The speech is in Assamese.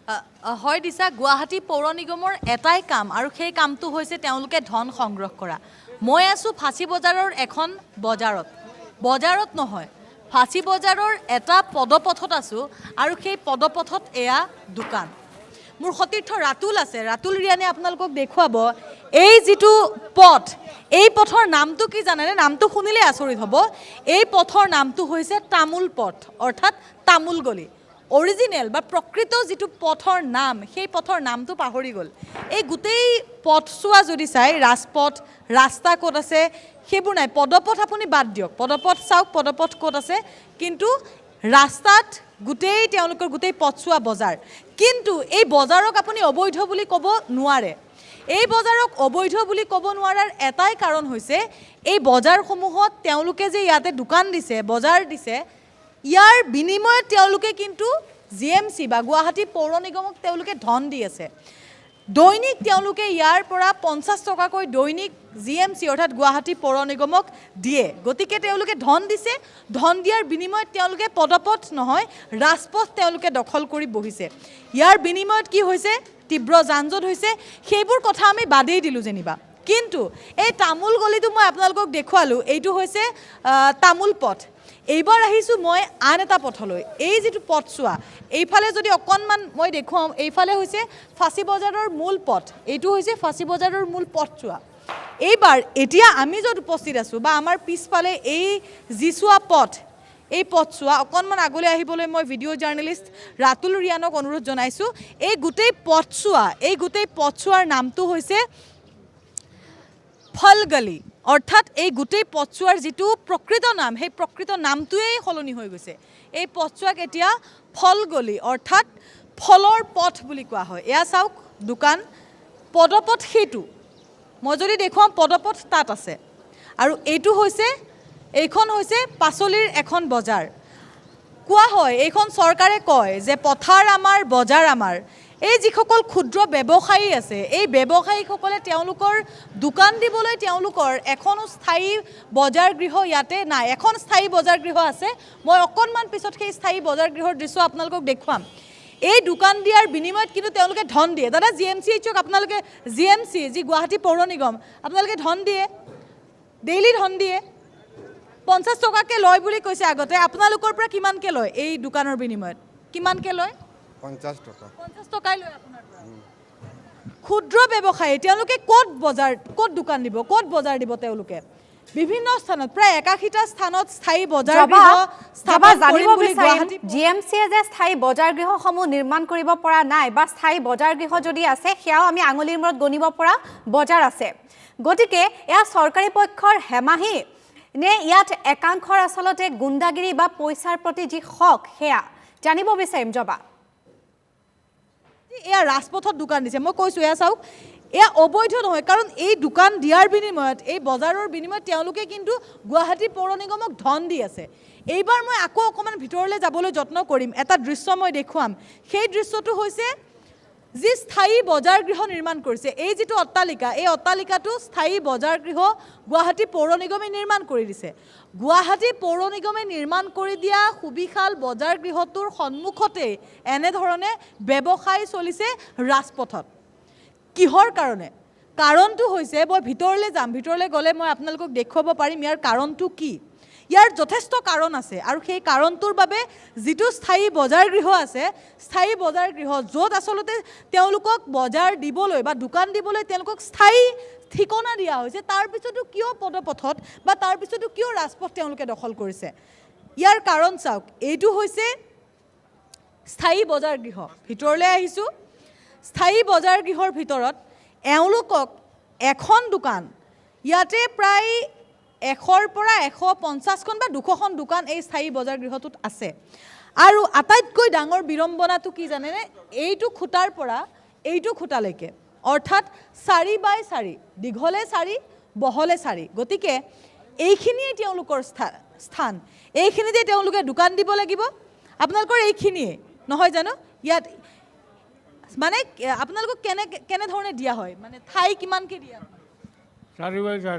হয় দিছা গুৱাহাটী পৌৰ নিগমৰ এটাই কাম আৰু সেই কামটো হৈছে তেওঁলোকে ধন সংগ্ৰহ কৰা মই আছো ফাঁচী বজাৰৰ এখন বজাৰত নহয় ফাঁচী বজাৰৰ এটা পদপথত আছো আৰু সেই পদপথত এয়া দোকান মোৰ সতীৰ্থ ৰাতুল আছে ৰাতুল ৰিয়ানে আপোনালোকক দেখুৱাব এই যিটো পথ এই পথৰ নামটো কি জানেনে নামটো শুনিলে আচৰিত হ'ব এই পথৰ নামটো হৈছে তামোল পথ অৰ্থাৎ তামোল গলি অৰিজিনেল বা প্ৰকৃত যিটো পথৰ নাম সেই পথৰ নামটো পাহৰি গ'ল এই গোটেই পথছোৱা যদি চাই ৰাজপথ ৰাস্তা ক'ত আছে সেইবোৰ নাই পদপথ আপুনি বাদ দিয়ক পদপথ চাওক পদপথ ক'ত আছে কিন্তু ৰাস্তাত গোটেই তেওঁলোকৰ গোটেই পথছোৱা বজাৰ কিন্তু এই বজাৰক আপুনি অবৈধ বুলি ক'ব নোৱাৰে এই বজাৰক অবৈধ বুলি ক'ব নোৱাৰাৰ এটাই কাৰণ হৈছে এই বজাৰসমূহত তেওঁলোকে যে ইয়াতে দোকান দিছে বজাৰ দিছে ইয়াৰ বিনিময়ত তেওঁলোকে কিন্তু জিএমচি বা গুৱাহাটী পৌৰ নিগমক তেওঁলোকে ধন দি আছে দৈনিক তেওঁলোকে ইয়াৰ পৰা 50 টকাকৈ দৈনিক জিএমচি অৰ্থাৎ গুৱাহাটী পৌৰ নিগমক দিয়ে গতিকে তেওঁলোকে ধন দিছে ধন দিয়াৰ বিনিময়ত তেওঁলোকে পদপথ নহয় ৰাজপথ তেওঁলোকে দখল কৰি বহিছে ইয়াৰ বিনিময়ত কি হৈছে তীব্ৰ যানজঁট হৈছে সেইবোৰ কথা আমি বাদেই দিলোঁ যেনিবা কিন্তু এই তামোল গলিটো মই আপোনালোকক দেখুৱালোঁ এইটো হৈছে তামোল পথ এইবাৰ আহিছোঁ মই আন এটা পথলৈ এই যিটো পথছোৱা এইফালে যদি অকণমান মই দেখুৱাম এইফালে হৈছে ফাঁচী বজাৰৰ মূল পথ এইটো হৈছে ফাঁচী বজাৰৰ মূল পথছোৱা এইবাৰ এতিয়া আমি য'ত উপস্থিত আছোঁ বা আমাৰ পিছফালে এই যিছোৱা পথ এই পথছোৱা অকণমান আগলৈ আহিবলৈ মই ভিডিঅ' জাৰ্নেলিষ্ট ৰাতুল ৰিয়ানক অনুৰোধ জনাইছোঁ এই গোটেই পথছোৱাৰ নামটো হৈছে ফলগলি অৰ্থাৎ এই গোটেই পথছোৱাৰ যিটো প্ৰকৃত নাম সেই প্ৰকৃত নামটোৱেই সলনি হৈ গৈছে এই পথছোৱাক এতিয়া ফলগলি অৰ্থাৎ ফলৰ পথ বুলি কোৱা হয় এয়া চাওক দোকান পদপথ সেইটো মই যদি দেখুৱাম পদপথ তাত আছে আৰু এইখন হৈছে পাচলিৰ এখন বজাৰ কোৱা হয় এইখন চৰকাৰে কয় যে পথাৰ আমাৰ বজাৰ আমাৰ এই যিসকল ক্ষুদ্ৰ ব্যৱসায়ী আছে এই ব্যৱসায়ীসকলে তেওঁলোকৰ দোকান দিবলৈ তেওঁলোকৰ এখনো স্থায়ী বজাৰ গৃহ ইয়াতে নাই এখন স্থায়ী বজাৰ গৃহ আছে মই অকণমান পিছত সেই স্থায়ী বজাৰ গৃহৰ দৃশ্য আপোনালোকক দেখুৱাম এই দোকান দিয়াৰ বিনিময়ত কিন্তু তেওঁলোকে ধন দিয়ে দাদা জিএমচি এইচক আপোনালোকে জিএমচি যি গুৱাহাটী পৌৰ নিগম আপোনালোকে ধন দিয়ে ডেইলি ধন দিয়ে 50 টকাকৈ লয় বুলি কৈছে আগতে আপোনালোকৰ পৰা কিমানকৈ লয় এই দোকানৰ বিনিময়ত কিমানকৈ লয় 50 টকা 50 টকাই লয় আপোনাৰ পৰা ক্ষুদ্ৰ ব্যৱসায়ী তেওঁলোকে ক'ত দোকান দিব ক'ত বজাৰ দিব তেওঁলোকে বিভিন্ন স্থানত প্ৰায় 81টা স্থানত স্থায়ী বজাৰ গৃহ স্থাপন জানিব কৰিম বুলি বিচাৰিম জিএমচিয়ে যে স্থায়ী বজাৰ গৃহসমূহ নিৰ্মাণ কৰিব পৰা নাই বা স্থায়ী বজাৰ গৃহ যদি আছে সেয়াও আমি আঙুলিৰ মূৰত গণিব পৰা বজাৰ আছে গতিকে এয়া চৰকাৰী পক্ষৰ হেমাহি নে ইয়াত একাংশৰ আচলতে গুণ্ডাগিৰি বা পইচাৰ প্ৰতি যি হক সেয়া জানিব বিচাৰিম জবা এয়া ৰাজপথত দোকান দিছে মই কৈছোঁ এয়া চাওক এয়া অবৈধ নহয় কাৰণ এই দোকান দিয়াৰ বিনিময়ত এই বজাৰৰ বিনিময়ত তেওঁলোকে কিন্তু গুৱাহাটী পৌৰ নিগমক ধন দি আছে এইবাৰ মই আকৌ অকণমান ভিতৰলৈ যাবলৈ যত্ন কৰিম এটা দৃশ্য মই দেখুৱাম সেই দৃশ্যটো হৈছে যি স্থায়ী বজাৰ গৃহ নিৰ্মাণ কৰিছে এই যিটো অট্টালিকা এই অট্টালিকাটো স্থায়ী বজাৰ গৃহ গুৱাহাটী পৌৰ নিগমে নিৰ্মাণ কৰি দিছে গুৱাহাটী পৌৰ নিগমে নিৰ্মাণ কৰি দিয়া সুবিশাল বজাৰ গৃহটোৰ সন্মুখতে এনেধৰণে ব্যৱসায় চলিছে ৰাজপথত কিহৰ কাৰণে কাৰণটো হৈছে মই ভিতৰলৈ যাম ভিতৰলৈ গ'লে মই আপোনালোকক দেখুৱাব পাৰিম ইয়াৰ কাৰণটো কি ইয়াৰ যথেষ্ট কাৰণ আছে আৰু সেই কাৰণটোৰ বাবে যিটো স্থায়ী বজাৰ গৃহ আছে স্থায়ী বজাৰ গৃহ য'ত আচলতে তেওঁলোকক বজাৰ দিবলৈ বা দোকান দিবলৈ তেওঁলোকক স্থায়ী ঠিকনা দিয়া হৈছে তাৰপিছতো কিয় পদপথত বা তাৰপিছতো কিয় ৰাজপথ তেওঁলোকে দখল কৰিছে ইয়াৰ কাৰণ চাওক এইটো হৈছে স্থায়ী বজাৰ গৃহ ভিতৰলৈ আহিছোঁ স্থায়ী বজাৰ গৃহৰ ভিতৰত এওঁলোকক এখন দোকান ইয়াতে প্ৰায় 100ৰ পৰা 150খন বা 200খন দোকান এই স্থায়ী বজাৰ গৃহটোত আছে আৰু আটাইতকৈ ডাঙৰ বিড়ম্বনাটো কি জানেনে এইটো খুঁটাৰ পৰা এইটো খুঁটালৈকে অৰ্থাৎ 4x4 দীঘলে 4 বহলে 4 গতিকে এইখিনিয়ে তেওঁলোকৰ স্থান এইখিনিতে তেওঁলোকে দোকান দিব লাগিব আপোনালোকৰ এইখিনিয়ে নহয় জানো ইয়াত মানে আপোনালোকক কেনে ধৰণে দিয়া হয় মানে ঠাই কিমানকৈ দিয়া 4x4